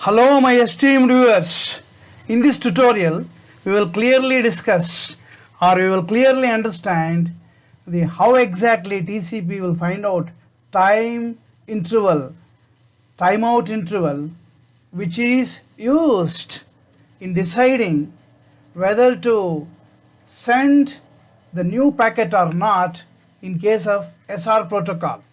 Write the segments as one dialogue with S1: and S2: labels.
S1: Hello my esteemed viewers. In this tutorial we will clearly discuss or we will clearly understand how exactly TCP will find out timeout interval which is used in deciding whether to send the new packet or not in case of SR protocol.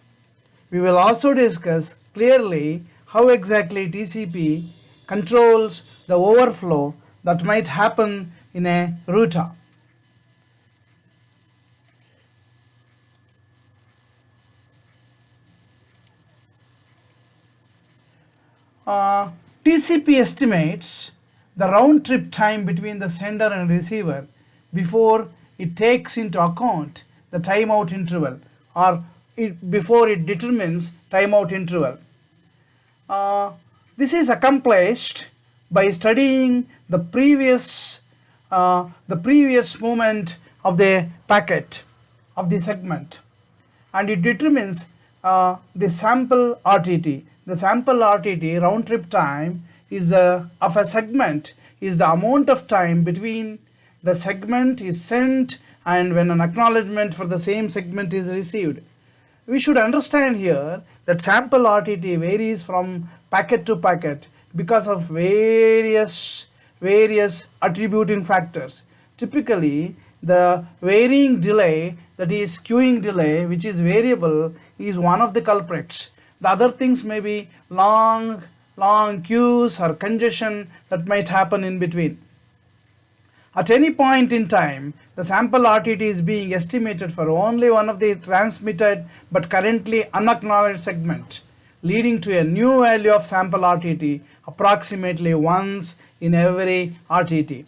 S1: We will also discuss clearly how exactly TCP controls the overflow that might happen in a router. TCP estimates the round trip time between the sender and receiver before it takes into account the timeout interval or before it determines timeout interval. This is accomplished by studying the previous movement of the packet of the segment, and it determines the sample RTT. The sample RTT, round trip time, is of a segment is the amount of time between the segment is sent and when an acknowledgement for the same segment is received. We should understand here that sample RTT varies from packet to packet because of various attributing factors. Typically, the varying delay, that is queuing delay, which is variable, is one of the culprits. The other things may be long queues or congestion that might happen in between. At any point in time, the sample RTT is being estimated for only one of the transmitted but currently unacknowledged segment, leading to a new value of sample RTT approximately once in every RTT.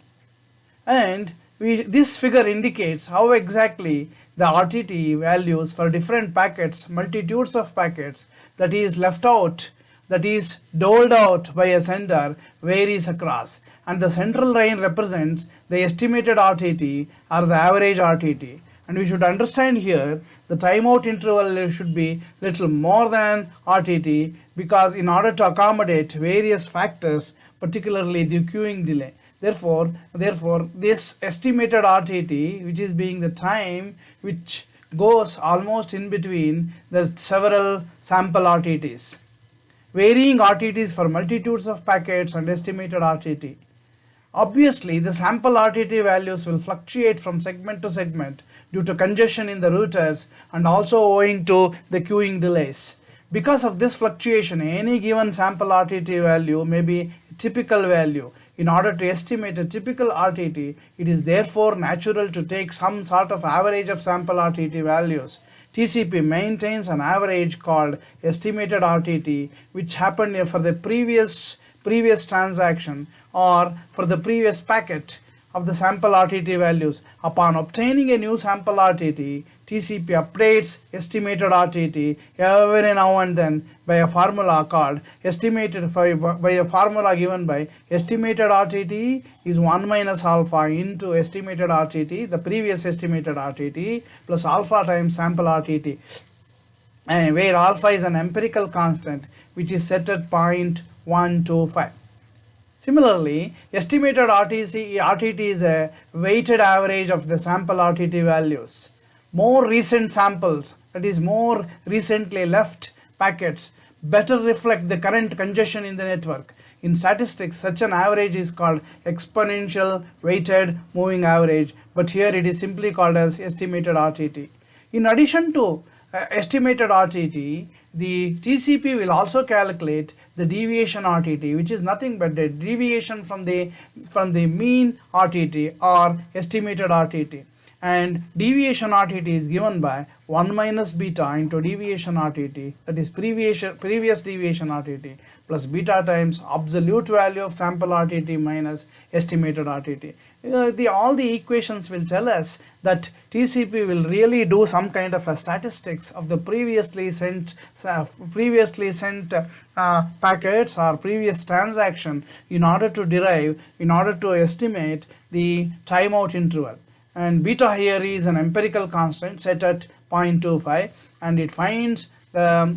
S1: And this figure indicates how exactly the RTT values for different packets, multitudes of packets, that is left out, that is doled out by a sender, varies across. And the central line represents the estimated RTT or the average RTT. And we should understand here the timeout interval should be little more than RTT, because in order to accommodate various factors, particularly the queuing delay. Therefore, this estimated RTT, which is being the time which goes almost in between the several sample RTTs. Varying RTTs for multitudes of packets and estimated RTT. Obviously, the sample RTT values will fluctuate from segment to segment due to congestion in the routers and also owing to the queuing delays. Because of this fluctuation, any given sample RTT value may be a typical value. In order to estimate a typical RTT, it is therefore natural to take some sort of average of sample RTT values. TCP maintains an average called estimated RTT, which happened for the previous transaction or for the previous packet of the sample RTT values. Upon obtaining a new sample RTT, TCP updates estimated RTT every now and then by a formula called by a formula given by estimated RTT is 1 minus alpha into estimated RTT, the previous estimated RTT, plus alpha times sample RTT, and where alpha is an empirical constant which is set at 0.125. Similarly, estimated RTT is a weighted average of the sample RTT values. More recent samples, that is more recently left packets, better reflect the current congestion in the network. In statistics, such an average is called exponential weighted moving average, but here it is simply called as estimated RTT. In addition to estimated RTT, the TCP will also calculate the deviation RTT, which is nothing but the deviation from the mean RTT or estimated RTT. And deviation RTT is given by 1 minus beta into deviation RTT, that is previous deviation RTT, plus beta times absolute value of sample RTT minus estimated RTT. All the equations will tell us that TCP will really do some kind of a statistics of the previously sent packets or previous transaction in order to estimate the timeout interval. And beta here is an empirical constant set at 0.25, and it finds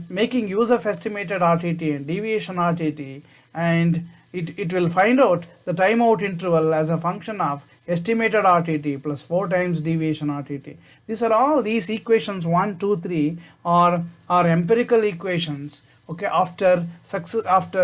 S1: making use of estimated RTT and deviation RTT and it will find out the timeout interval as a function of estimated RTT plus 4 times deviation RTT. These are all these equations 1, 2, 3 are empirical equations. Okay, after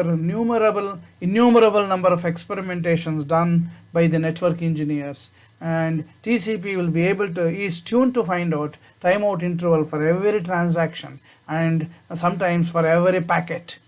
S1: innumerable number of experimentations done by the network engineers, and TCP will be able to is tuned to find out timeout interval for every transaction and sometimes for every packet.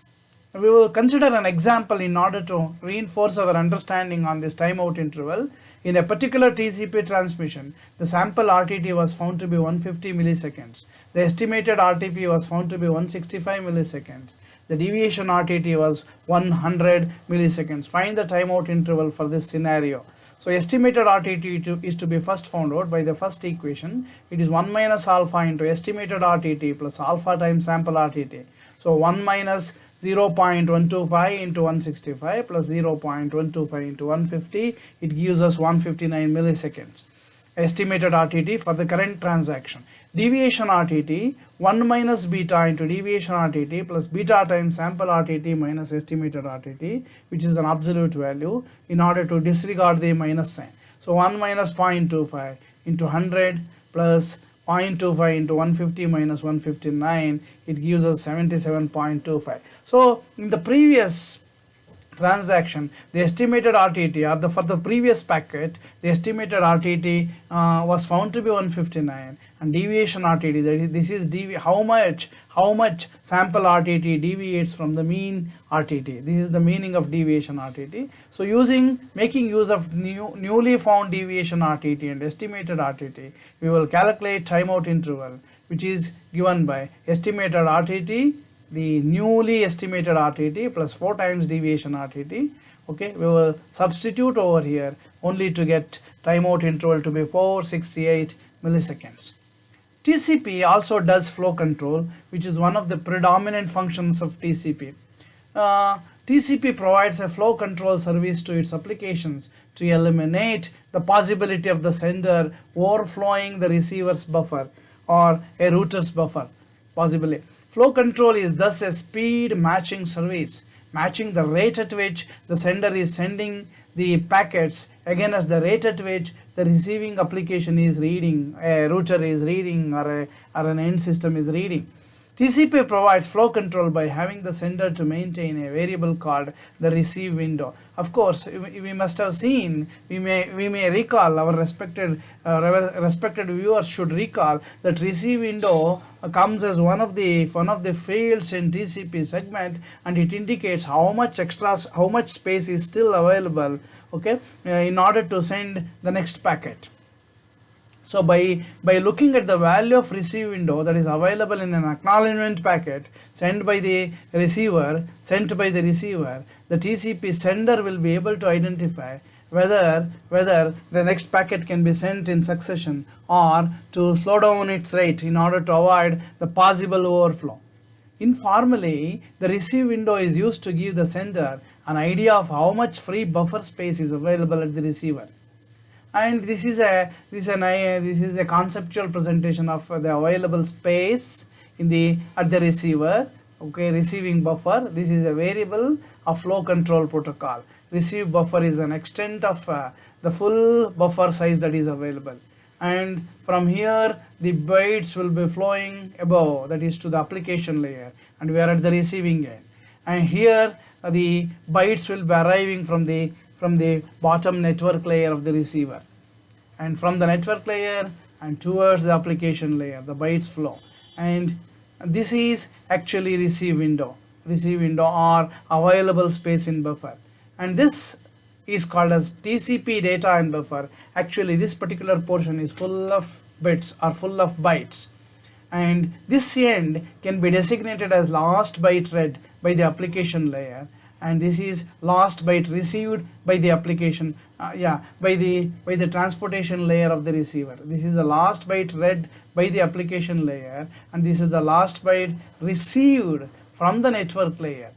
S1: We will consider an example in order to reinforce our understanding on this timeout interval. In a particular TCP transmission, the sample RTT was found to be 150 milliseconds. The estimated RTP was found to be 165 milliseconds. The deviation RTT was 100 milliseconds. Find the timeout interval for this scenario. So estimated RTT is to be first found out by the first equation. It is 1 minus alpha into estimated RTT plus alpha times sample RTT. So 1 minus 0.125 into 165 plus 0.125 into 150, it gives us 159 milliseconds. Estimated RTT for the current transaction. Deviation RTT, 1 minus beta into deviation RTT plus beta times sample RTT minus estimated RTT, which is an absolute value, in order to disregard the minus sign. So 1 minus 0.25 into 100 plus 0.25 into 150 minus 159, it gives us 77.25. So in the previous transaction, the estimated RTT, or for the previous packet, the estimated RTT was found to be 159, and deviation RTT, that is, this is how much sample RTT deviates from the mean RTT. This is the meaning of deviation RTT. So making use of newly found deviation RTT and estimated RTT, we will calculate timeout interval, which is given by estimated RTT, the newly estimated RTT plus 4 times deviation RTT. Okay, we will substitute over here only to get timeout interval to be 468 milliseconds. TCP also does flow control, which is one of the predominant functions of TCP. TCP provides a flow control service to its applications to eliminate the possibility of the sender overflowing the receiver's buffer or a router's buffer, possibly. Flow control is thus a speed matching service, matching the rate at which the sender is sending the packets against the rate at which the receiving application is reading, a router is reading, or an end system is reading. TCP provides flow control by having the sender to maintain a variable called the receive window. Of course, we must have seen, we may recall, our respected viewers should recall that receive window comes as one of the fields in TCP segment, and it indicates how much space is still available, okay, in order to send the next packet. So by looking at the value of receive window that is available in an acknowledgement packet sent by the receiver, the TCP sender will be able to identify whether the next packet can be sent in succession or to slow down its rate in order to avoid the possible overflow. Informally, the receive window is used to give the sender an idea of how much free buffer space is available at the receiver. And this is a conceptual presentation of the available space at the receiver. Okay, receiving buffer. This is a variable of flow control protocol. Receive buffer is an extent of the full buffer size that is available, and from here the bytes will be flowing above, that is to the application layer, and we are at the receiving end, and here the bytes will be arriving from the bottom network layer of the receiver, and from the network layer and towards the application layer the bytes flow, and this is actually receive window or available space in buffer, and this is called as TCP data in buffer. Actually this particular portion is full of bits or full of bytes, and this end can be designated as last byte read by the application layer, and this is last byte received by the application by the transportation layer of the receiver. This is the last byte read by the application layer, and this is the last byte received from the network layer.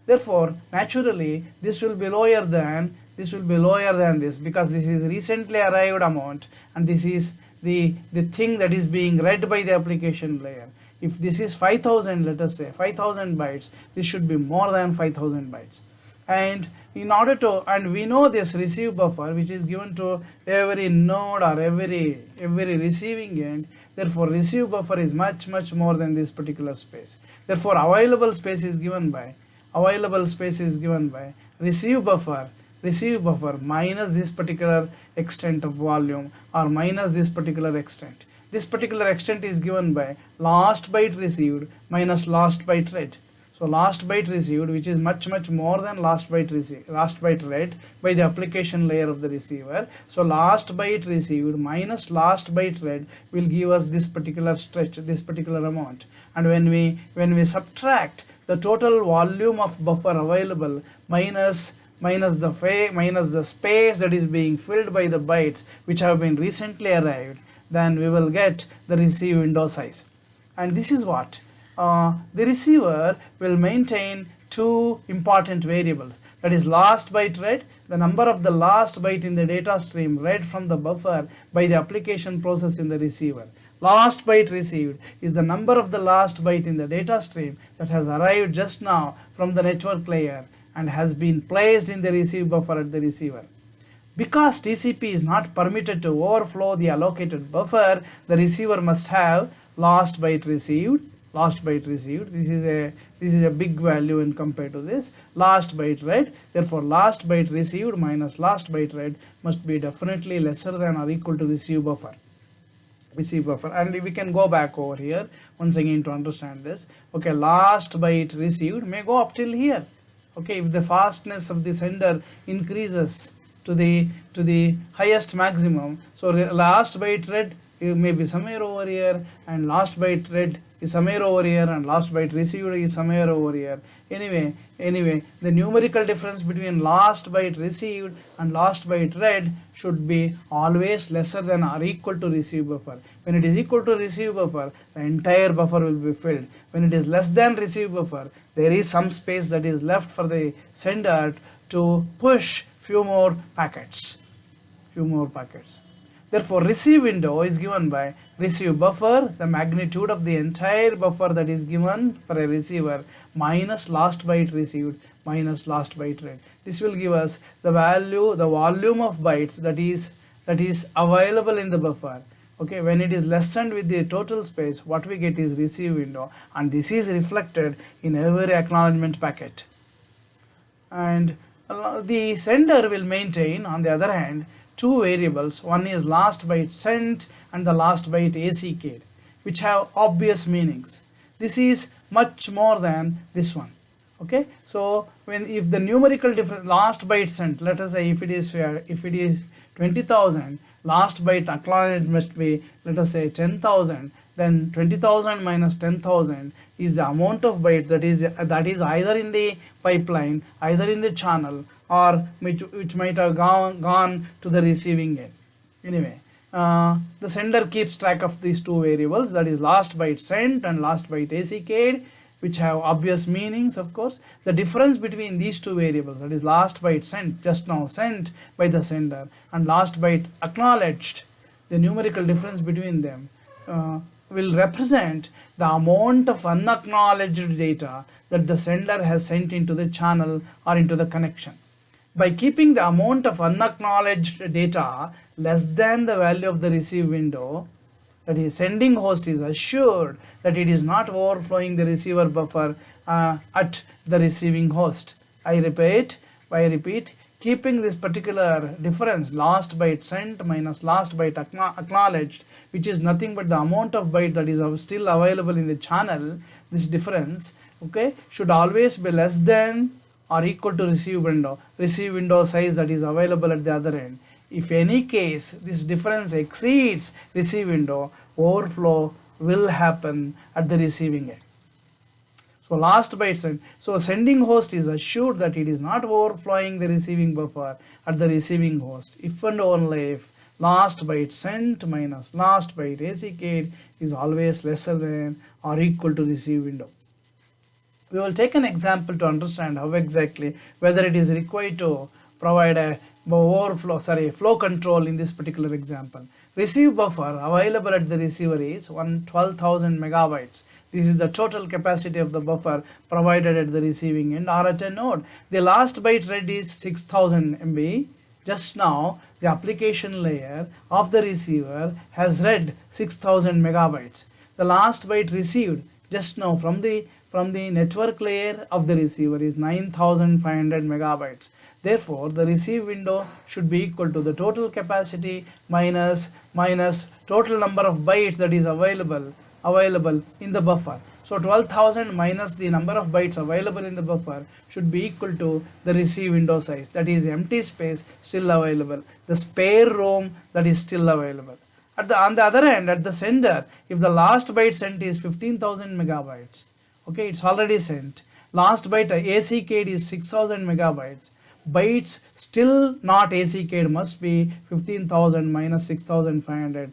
S1: Therefore, naturally this will be lower than this because this is recently arrived amount, and this is the thing that is being read by the application layer. If this is 5000, let us say 5000 bytes, this should be more than 5000 bytes. And in order to, and we know this receive buffer which is given to every node or every receiving end. Therefore receive buffer is much more than this particular space. Therefore available space is given by receive buffer minus this particular extent of volume, or minus this particular extent. This particular extent is given by last byte received minus last byte read. So last byte received, which is much more than last byte read by the application layer of the receiver. So last byte received minus last byte read will give us this particular stretch, this particular amount. And when we subtract the total volume of buffer available minus the space that is being filled by the bytes which have been recently arrived, then we will get the receive window size. And this is what the receiver will maintain two important variables, that is last byte read, the number of the last byte in the data stream read from the buffer by the application process in the receiver. Last byte received is the number of the last byte in the data stream that has arrived just now from the network layer and has been placed in the receive buffer at the receiver. Because TCP is not permitted to overflow the allocated buffer, the receiver must have last byte received. This is a big value when compared to this last byte read. Therefore last byte received minus last byte read must be definitely lesser than or equal to receive buffer. And we can go back over here once again to understand this. Okay, last byte received may go up till here. Okay, if the fastness of the sender increases to the highest maximum, so last byte read may be somewhere over here, and last byte read is somewhere over here, and last byte received is somewhere over here. Anyway, the numerical difference between last byte received and last byte read should be always lesser than or equal to receive buffer. When it is equal to receive buffer, the entire buffer will be filled. When it is less than receive buffer, there is some space that is left for the sender to push few more packets. Therefore receive window is given by receive buffer, the magnitude of the entire buffer that is given for a receiver, minus last byte received minus last byte read. This will give us the volume of bytes that is available in the buffer. Okay, when it is lessened with the total space, what we get is receive window, and this is reflected in every acknowledgement packet. And the sender will maintain, on the other hand, two variables. One is last byte sent and the last byte ACK, which have obvious meanings. This is much more than this one. Okay, so if the numerical difference last byte sent, let us say if it is 20,000, last byte acknowledged must be, let us say 10,000, then 20,000 minus 10,000 is the amount of bytes that is either in the pipeline, either in the channel, or which might have gone to the receiving end. Anyway, the sender keeps track of these two variables, that is last byte sent and last byte ACK, which have obvious meanings, of course. The difference between these two variables, that is last byte sent, just now sent by the sender, and last byte acknowledged, the numerical difference between them will represent the amount of unacknowledged data that the sender has sent into the channel or into the connection. By keeping the amount of unacknowledged data less than the value of the receive window, that is, sending host is assured that it is not overflowing the receiver buffer at the receiving host. I repeat, keeping this particular difference, last byte sent minus last byte acknowledged, which is nothing but the amount of byte that is still available in the channel, this difference, okay, should always be less than or equal to receive window size that is available at the other end. If any case this difference exceeds receive window, overflow will happen at the receiving end. So last byte sent, so sending host is assured that it is not overflowing the receiving buffer at the receiving host if and only if last byte sent minus last byte ACK is always lesser than or equal to receive window. We will take an example to understand how exactly whether it is required to provide a flow control in this particular example. Receive buffer available at the receiver is 12,000 megabytes. This is the total capacity of the buffer provided at the receiving end or at a node. The last byte read is 6000 MB. Just now the application layer of the receiver has read 6000 megabytes. The last byte received just now from the network layer of the receiver is 9500 megabytes. Therefore, the receive window should be equal to the total capacity minus total number of bytes that is available in the buffer. So 12,000 minus the number of bytes available in the buffer should be equal to the receive window size, that is empty space still available, the spare ROM that is still available. On the other hand, at the sender, if the last byte sent is 15,000 megabytes, okay, it's already sent. Last byte AC keyed is 6,000 megabytes. Bytes still not AC keyed must be 15,000 minus 6,500.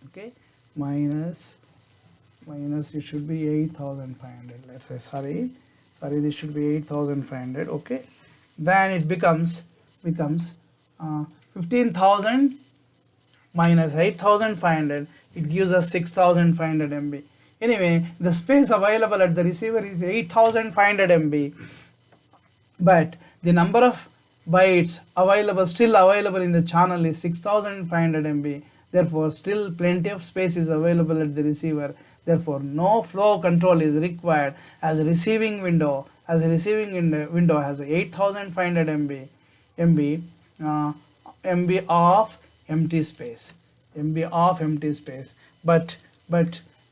S1: Okay, minus it should be 8,500. Let's say sorry, this should be 8,500. Okay, then it becomes 15,000 minus 8,500. It gives us 6,500 MB. Anyway, the space available at the receiver is 8,500 MB, but the number of bytes still available in the channel is 6,500 MB. Therefore, still plenty of space is available at the receiver. Therefore, no flow control is required, as a receiving window has 8,500 MB of empty space. But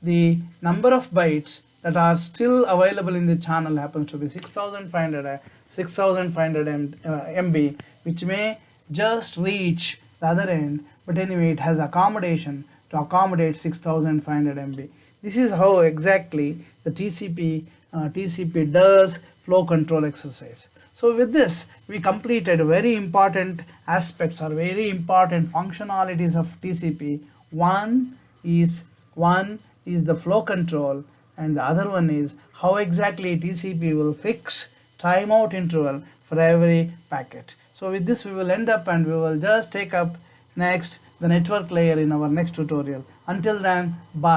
S1: the number of bytes that are still available in the channel happens to be 6,500 MB, which may just reach the other end, but anyway it has accommodation to accommodate 6,500 MB. This is how exactly the TCP does flow control exercise. So with this, we completed very important aspects or very important functionalities of TCP. One is the flow control, and the other one is how exactly TCP will fix timeout interval for every packet. So with this we will end up, and we will just take up next the network layer in our next tutorial. Until then, bye.